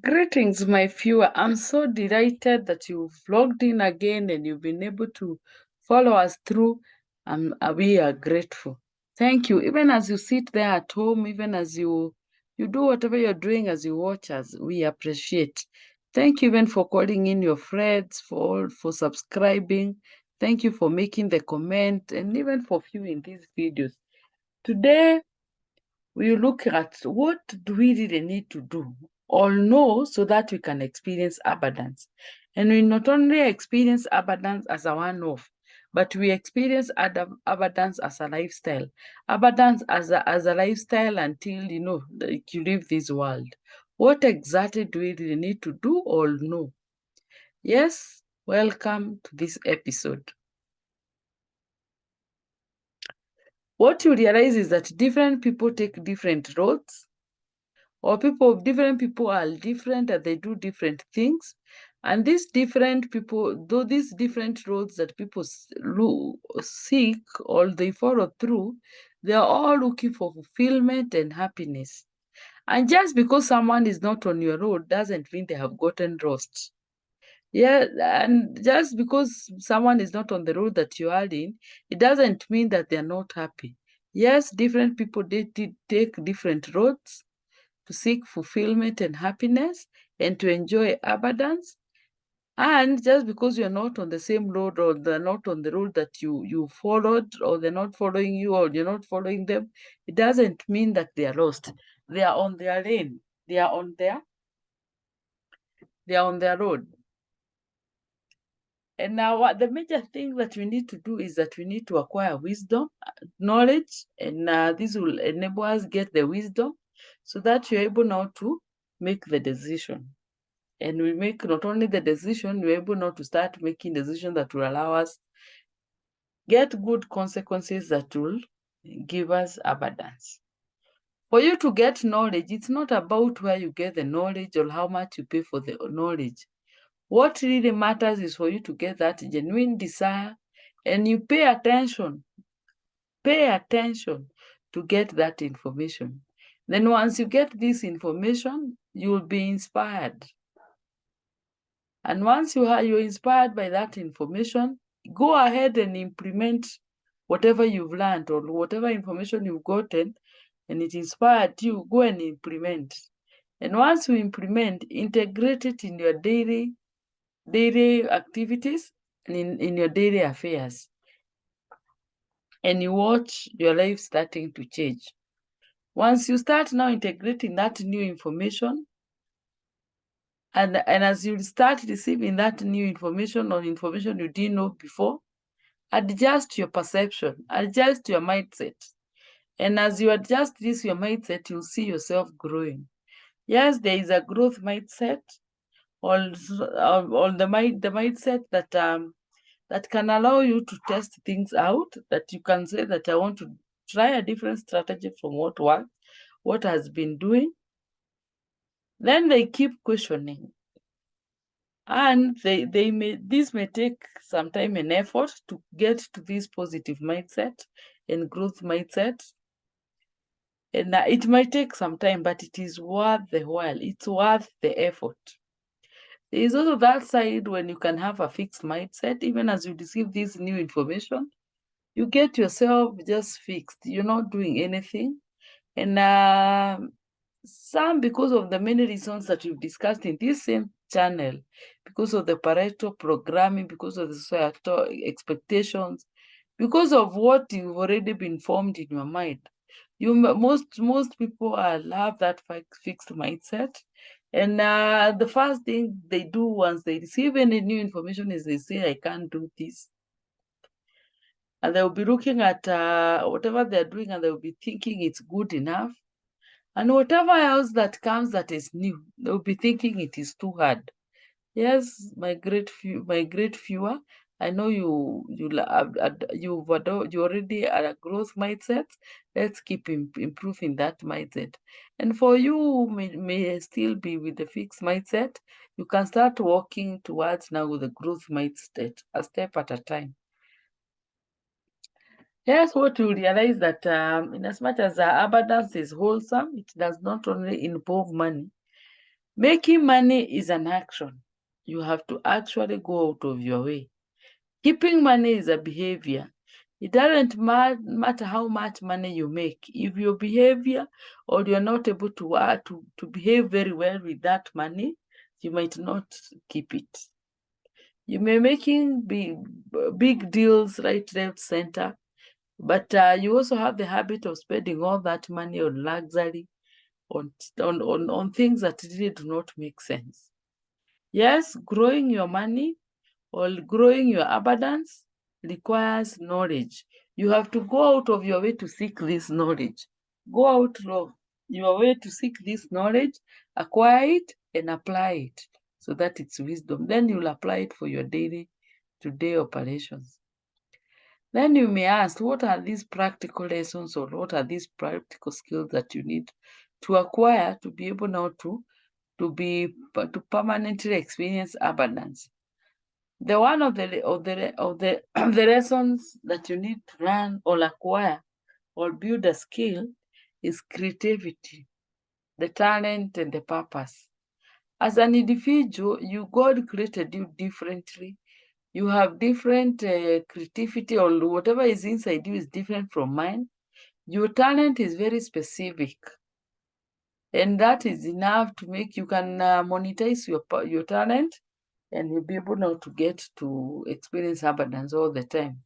Greetings, my viewer. I'm so delighted that you've logged in again and you've been able to follow us through. We are grateful. Thank you. Even as you sit there at home, even as you do whatever you're doing as you watch us, we appreciate. Thank you even for calling in your friends, for subscribing. Thank you for making the comment and even for viewing these videos. Today, we look at what do we really need to do or know so that we can experience abundance. And we not only experience abundance as a one-off, but we experience abundance as a lifestyle. Abundance as a lifestyle until, like you leave this world. What exactly do we really need to do or know? Yes, welcome to this episode. What you realize is that different people take different roads, or different people are different and they do different things. And these different people, though these different roads that people seek or they follow through, they are all looking for fulfillment and happiness. And just because someone is not on your road doesn't mean they have gotten lost. Yeah, and just because someone is not on the road that you are in, it doesn't mean that they're not happy. Yes, different people did take different roads to seek fulfillment and happiness and to enjoy abundance. And just because you're not on the same road or they're not on the road that you followed, or they're not following you or you're not following them, it doesn't mean that they are lost. They are on their lane. They are on their road. And now what the major thing that we need to do is that we need to acquire wisdom, knowledge, and this will enable us get the wisdom so that you're able now to make the decision. And we make not only the decision, we're able now to start making decisions that will allow us get good consequences that will give us abundance. For you to get knowledge, it's not about where you get the knowledge or how much you pay for the knowledge. What really matters is for you to get that genuine desire and you pay attention to get that information. Then once you get this information, you'll be inspired. And once you're inspired by that information, go ahead and implement whatever you've learned or whatever information you've gotten and it inspired you, go and implement. And once you implement, integrate it in your daily activities and in your daily affairs. And you watch your life starting to change. Once you start now integrating that new information, and as you start receiving that new information or information you didn't know before, adjust your perception, adjust your mindset. And as you adjust your mindset, you'll see yourself growing. Yes, there is a growth mindset, or the mindset that can allow you to test things out, that you can say that I want to try a different strategy from what worked, what has been doing. Then they keep questioning. And this may take some time and effort to get to this positive mindset and growth mindset. And it might take some time, but it is worth the while. It's worth the effort. There is also that side when you can have a fixed mindset, even as you receive this new information, you get yourself just fixed. You're not doing anything. And some, because of the many reasons that we've discussed in this same channel, because of the parental programming, because of the societal expectations, because of what you've already been formed in your mind, most people have that fixed mindset. And the first thing they do once they receive any new information is they say, I can't do this. And they'll be looking at whatever they're doing and they'll be thinking it's good enough. And whatever else that comes that is new, they'll be thinking it is too hard. Yes, my great viewer, I know you already are a growth mindset. Let's keep improving that mindset. And for you who may still be with the fixed mindset, you can start walking towards now with the growth mindset, a step at a time. Here's what you realize that in as much as abundance is wholesome, it does not only involve money. Making money is an action. You have to actually go out of your way. Keeping money is a behavior. It doesn't matter how much money you make. If your behavior or you're not able to behave very well with that money, you might not keep it. You may making big deals right, left, center, but you also have the habit of spending all that money on luxury, on things that really do not make sense. Yes, growing your money or growing your abundance requires knowledge. You have to go out of your way to seek this knowledge. Go out of your way to seek this knowledge, acquire it, and apply it so that it's wisdom. Then you'll apply it for your day-to-day operations. Then you may ask, what are these practical lessons or what are these practical skills that you need to acquire to be able now to permanently experience abundance? The one of the the lessons that you need to learn or acquire or build a skill is creativity, the talent and the purpose. As an individual, God created you differently. You have different creativity, or whatever is inside you is different from mine. Your talent is very specific, and that is enough to make you can monetize your talent, and you'll be able now to get to experience abundance all the time.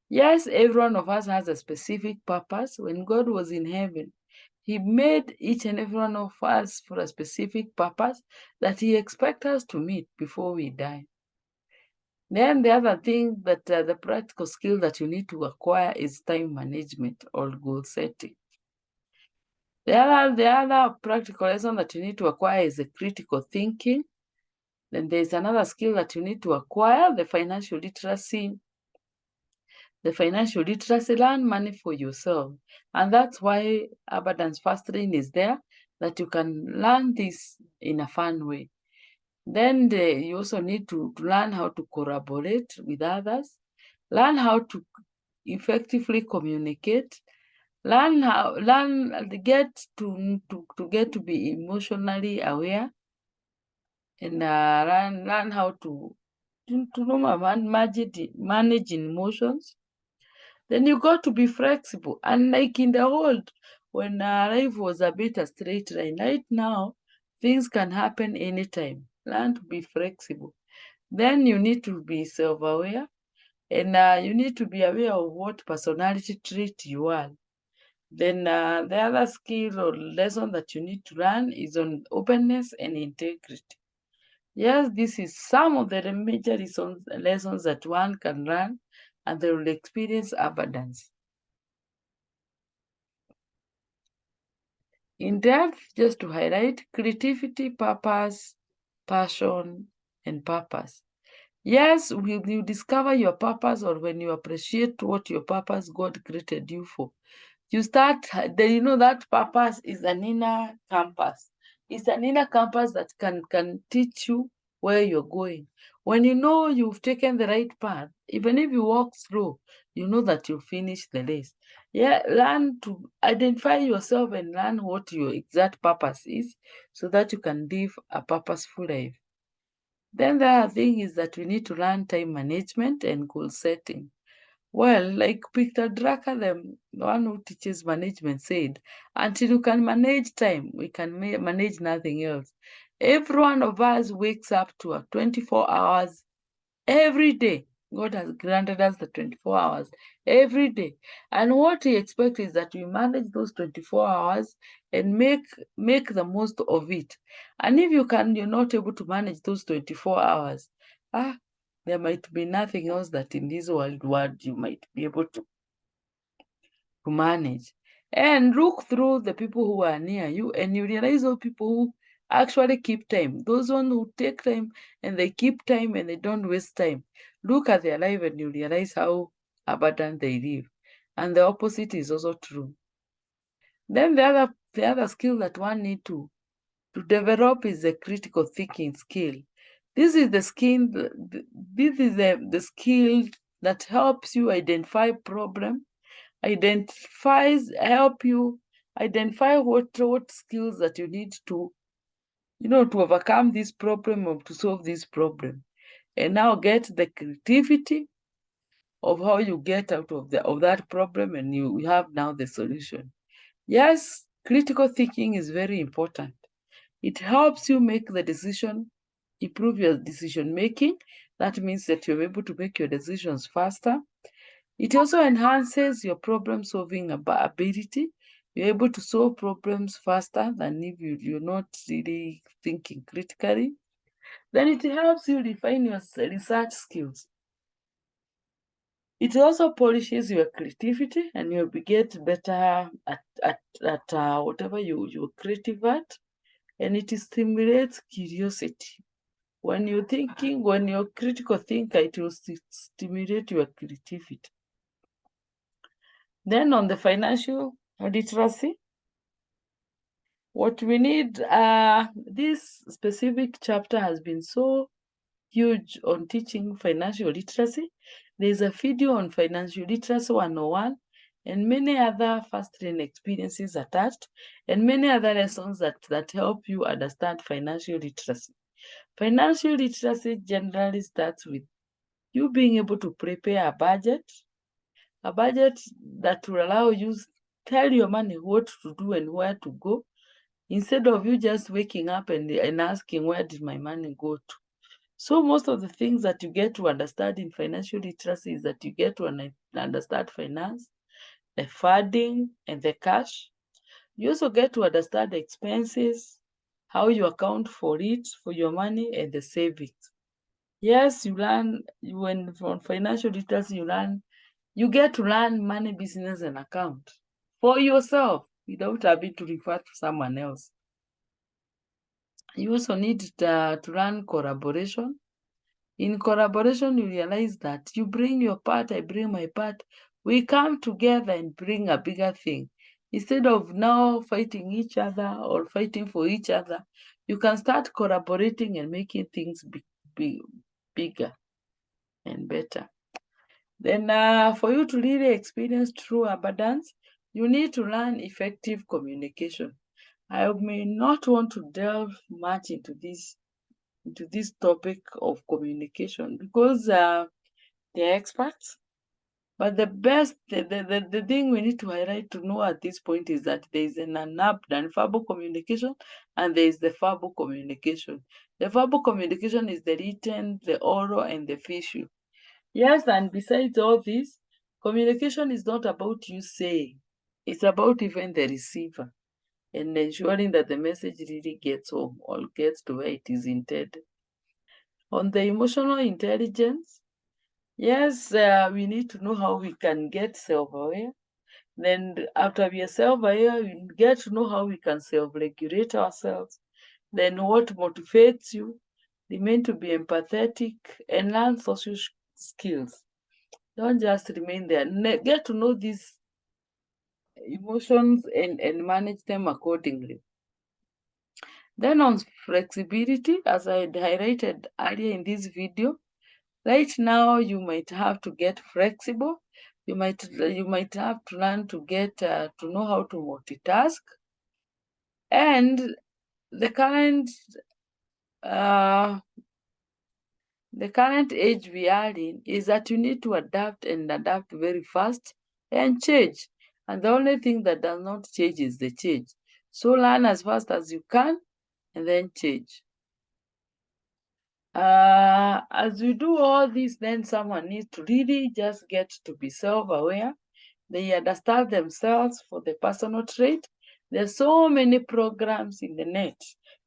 Yes, every one of us has a specific purpose. When God was in heaven, He made each and every one of us for a specific purpose that He expects us to meet before we die. Then the other thing that the practical skill that you need to acquire is time management or goal setting. The other practical lesson that you need to acquire is the critical thinking. Then there's another skill that you need to acquire, the financial literacy. The financial literacy, learn money for yourself. And that's why Abundance Fastering is there, that you can learn this in a fun way. Then you also need to learn how to collaborate with others, learn how to effectively communicate, get to be emotionally aware, and learn how to manage emotions. Then you got to be flexible. Unlike in the old, when life was a bit a straight line, right now, things can happen anytime. Learn to be flexible. Then you need to be self-aware, and you need to be aware of what personality trait you are. Then the other skill or lesson that you need to learn is on openness and integrity. Yes, this is some of the major lessons that one can learn, and they will experience abundance. In depth, just to highlight creativity, purpose, passion, and purpose. Yes, when you discover your purpose or when you appreciate what your purpose God created you for, you start, that purpose is an inner compass. It's an inner compass that can teach you where you're going. When you know you've taken the right path, even if you walk slow, you know that you finish the race. Yeah, learn to identify yourself and learn what your exact purpose is so that you can live a purposeful life. Then the other thing is that we need to learn time management and goal setting. Well, like Peter Drucker, the one who teaches management, said, until you can manage time, we can manage nothing else. Every one of us wakes up to a 24 hours every day. God has granted us the 24 hours every day. And what He expects is that we manage those 24 hours and make the most of it. And if you're not able to manage those 24 hours, there might be nothing else that in this world you might be able to manage. And look through the people who are near you, and you realize those people who actually keep time. Those ones who take time and they keep time and they don't waste time. Look at their life and you realize how abundant they live. And the opposite is also true. Then the other skill that one need to develop is the critical thinking skill. This is the skill. This is the skill that helps you identify problem, help you identify what skills that you need to to overcome this problem or to solve this problem. And now get the creativity of how you get out of that problem, and you have now the solution. Yes, critical thinking is very important. It helps you make the decision, improve your decision making. That means that you're able to make your decisions faster. It also enhances your problem solving ability. You're able to solve problems faster than if you're not really thinking critically. Then it helps you refine your research skills. It also polishes your creativity, and you'll get better at whatever you're creative at, and it stimulates curiosity. When you're a critical thinker, it will stimulate your creativity. Then on the financial literacy, what we need, this specific chapter has been so huge on teaching financial literacy. There's a video on financial literacy 101 and many other first-hand experiences attached, and many other lessons that help you understand financial literacy. Financial literacy generally starts with you being able to prepare a budget that will allow you tell your money what to do and where to go, instead of you just waking up and asking, where did my money go to? So most of the things that you get to understand in financial literacy is that you get to understand finance, the funding, and the cash. You also get to understand the expenses, how you account for it, for your money, and the savings. Yes, when from financial literacy, you get to learn money, business, and account for yourself without having to refer to someone else. You also need to learn collaboration. In collaboration, you realize that you bring your part, I bring my part. We come together and bring a bigger thing. Instead of now fighting each other or fighting for each other, you can start collaborating and making things bigger and better. Then for you to really experience true abundance, you need to learn effective communication. I may not want to delve much into this topic of communication because they're experts. But the thing we need to highlight to know at this point is that there is an non-verbal communication and there is the verbal communication. The verbal communication is the written, the oral, and the visual. Yes, and besides all this, communication is not about you saying, it's about even the receiver and ensuring that the message really gets home or gets to where it is intended. On the emotional intelligence, yes, we need to know how we can get self-aware. Then after we are self-aware, we get to know how we can self-regulate ourselves. Then what motivates you, remain to be empathetic, and learn social skills. Don't just remain there. Get to know these emotions and manage them accordingly. Then on flexibility, as I had highlighted earlier in this video, right now you might have to get flexible. You might have to learn to get to know how to multitask. And the current age we are in is that you need to adapt very fast and change. And the only thing that does not change is the change. So learn as fast as you can and then change. As we do all this, then someone needs to really just get to be self-aware. They understand themselves for the personal trait. There's so many programs in the net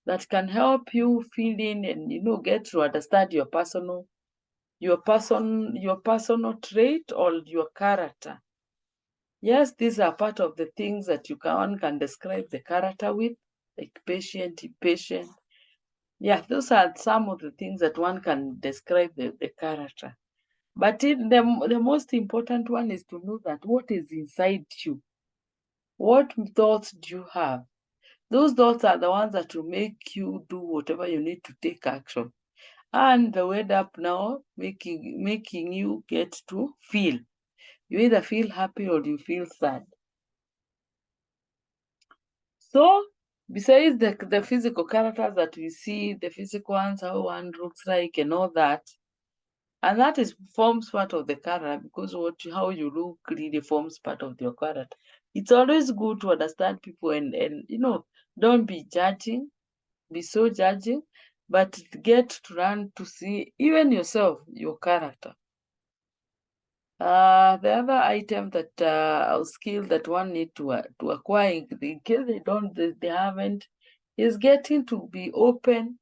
that can help you fill in and get to understand your personal trait or your character. Yes, these are part of the things that one can describe the character with, like patient, impatient. Yeah, those are some of the things that one can describe the character. But the most important one is to know that what is inside you. What thoughts do you have? Those thoughts are the ones that will make you do whatever you need to take action. And the word up now, making you get to feel. You either feel happy or you feel sad. So Besides the physical characters that we see, the physical ones, how one looks like and all that, and that forms part of the character, because how you look really forms part of your character. It's always good to understand people and don't be judging, be so judging, but get to learn to see even yourself, your character. The other item that or skill that one need to acquire in case they haven't, is getting to be open,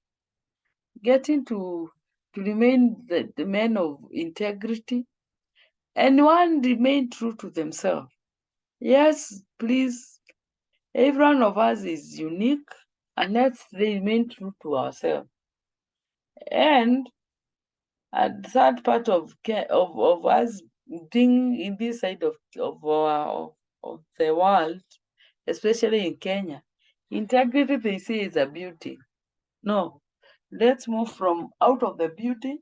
getting to remain the man of integrity, and one remain true to themselves. Yes, please, every one of us is unique, and let's remain true to ourselves. And the third part of us being in this side of the world, especially in Kenya, integrity they say is a beauty. No, let's move from out of the beauty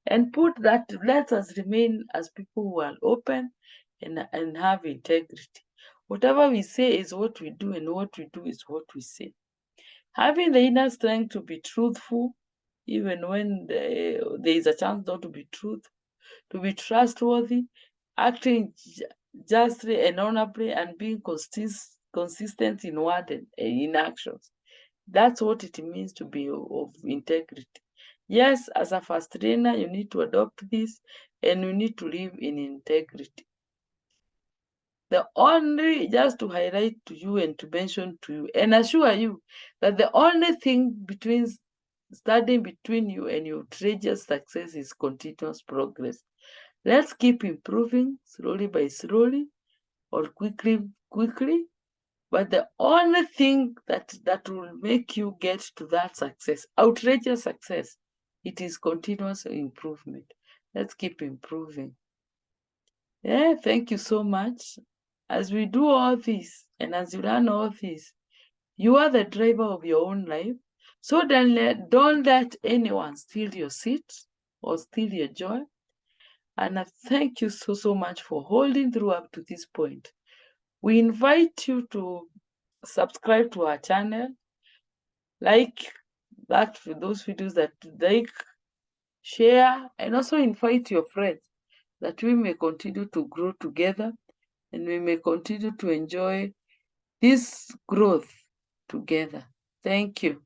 and put that, let us remain as people who are open and have integrity. Whatever we say is what we do, and what we do is what we say. Having the inner strength to be truthful, even when there is a chance not to be truthful, to be trustworthy, acting justly and honorably, and being consistent in word and in actions. That's what it means to be of integrity. Yes, as a first trainer, you need to adopt this, and you need to live in integrity. Just to highlight to you and to mention to you and assure you that the only thing standing between you and your treasure success is continuous progress. Let's keep improving slowly by slowly, or quickly, but the only thing that will make you get to that success, outrageous success, it is continuous improvement. Let's keep improving. Yeah, thank you so much. As we do all this, and as you learn all this, you are the driver of your own life. So then don't let anyone steal your seat or steal your joy. And I thank you so much for holding through up to this point. We invite you to subscribe to our channel, like that for those videos that like, share, and also invite your friends, that we may continue to grow together and we may continue to enjoy this growth together. Thank you.